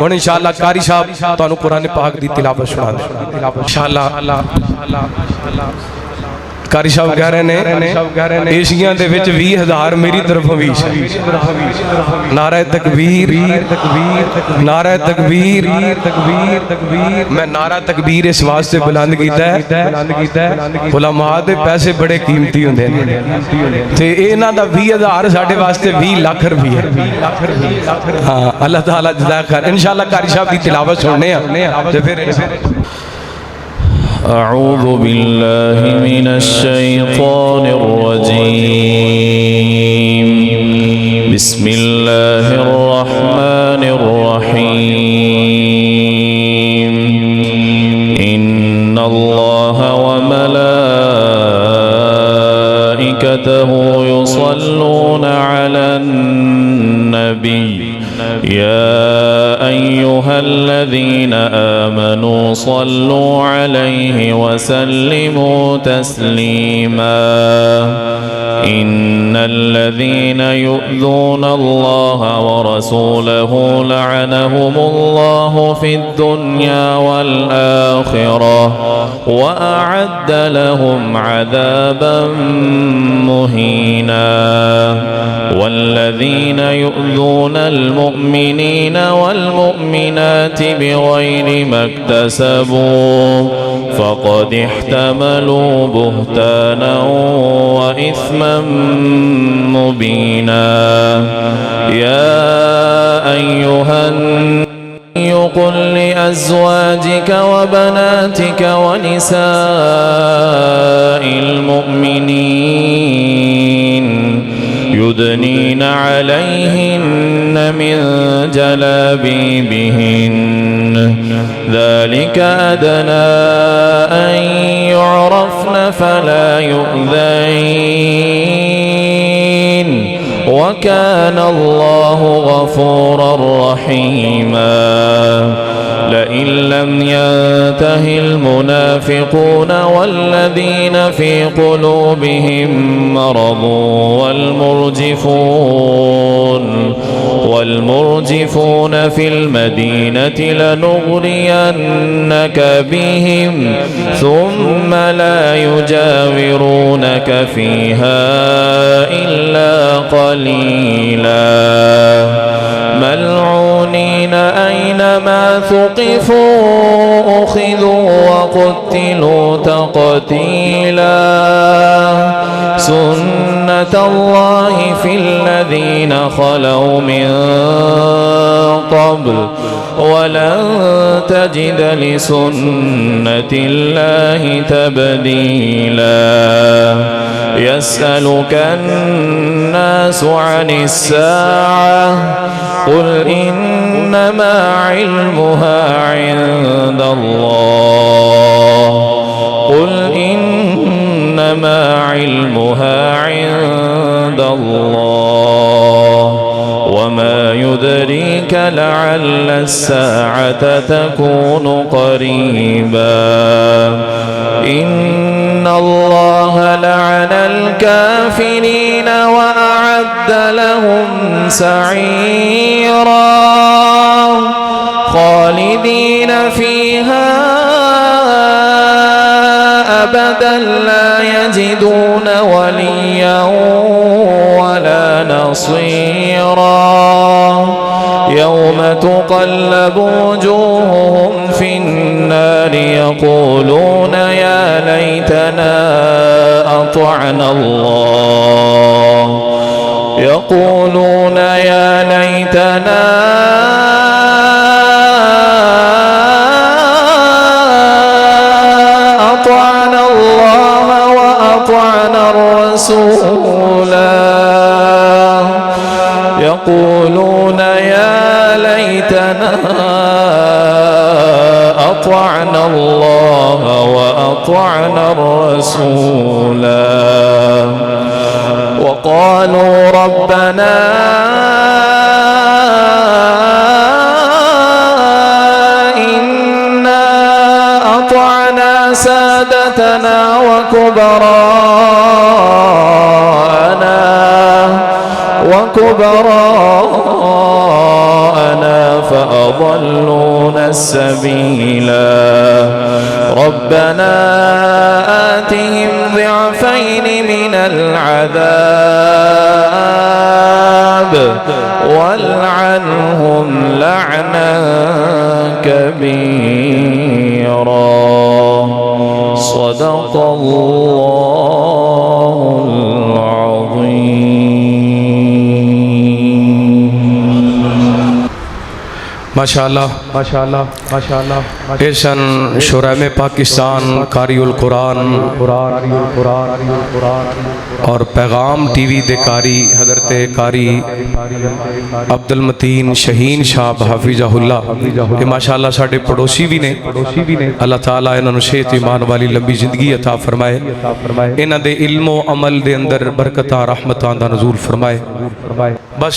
हुण इंशाअल्लाह कारी साहब तुहानू कुरान पाक दी तिलावत सुनाने इंशाअल्लाह। कारी साहब कह रहे ने एशिया दे विच 20,000 मेरी तरफों भी नारा तकबीर नारा तकबीर तकबीर। मैं नारा तकबीर इस वास्ते बुलंद कीता है उलमा दे पैसे बड़े कीमती हुंदे ने ते इन्हां दा 20,000 साडे वास्ते 20 लाख रुपया। हाँ अल्लाह ताला जज़ा खैर। इंशाअल्लाह कारी साहब की तिलावत सुनने ते फिर अऊज़ु बिल्लाहि मिनश शैतानिर रजीम। बिस्मिल्लाहिर रहमानिर रहीम। इन्नल्लाहा व मलाइकतहु युसल्लूना अलन नबी या अय्युहल्लज़ीन आमनू सल्लू अलैहि वसल्लिमू तस्लीमा। इन्नल्लज़ीन युअ्ज़ूनल्लाह व रसूलहु लअनहुमुल्लाहु फिद्दुन्या वल आखिरह व अअद्द लहुम अज़ाबन मुहीना। वल्लज़ीन युअ्ज़ूनल मुमिनीन वल मुमिनात बिगैरि मक्तसबू फ़क़द इह्तमलू बुहताना व इस्मन मुबीना। या अय्युहन قل لأزواجك وبناتك ونساء المؤمنين يدنين عليهن من جلابيبهن ذلك أدنى أن يعرفن فلا يؤذين وكان الله غفورا رحيما. لئن لم ينته المنافقون والذين في قلوبهم مرض والمرجفون في المدينة لنغرينك بهم ثم لا يجاورونك فيها إلا قليلا. ملعونين أينما ثقفوا أخذوا وقتلوا تقتيلا. سنة الله في الذين خلوا من قبل ولن تجد لسنة الله تبديلا. يسألك الناس عن الساعة قل إنما علمها عند الله قل إنما علمها عند الله وما يدريك لعل الساعة تكون قريبا. إن الله لعن الكافرين وأعد لهم سعيرا خالدين فيها أبدا لا يجدون وليا ولا نصيرا. يوم تقلب وجوههم في النار يقولون يا ليتنا أطعنا الله يقولون يا ليتنا أطعنا الله وأطعنا الرسولا. يقولون يا ليتنا أطعنا الله وأطعنا الرسولا. وقالوا ربنا إنا أطعنا سادتنا وكبراءنا فأضلونا يضلون السبيلا ربنا آتهم ضعفين من العذاب والعنهم لعنا كبيرا صدق الله العظيم माशाअल्लाह माशाअल्लाह माशाअल्लाह एसन शुराम पाकिस्तान कारिउल कुरान और पैगाम टीवी दे कारी हज़रत कारी अब्दुल मतीन शहीन साहब हाफिज़हुल्लाह ये माशाअल्लाह साडे पड़ोसी भी ने अल्लाह ताला इन्हां नूं सेहत ईमान वाली लंबी जिंदगी अता फरमाए इन्हां दे इल्मो अमल दे अंदर बरकतां रहमतां दा नज़ूल फरमाए बस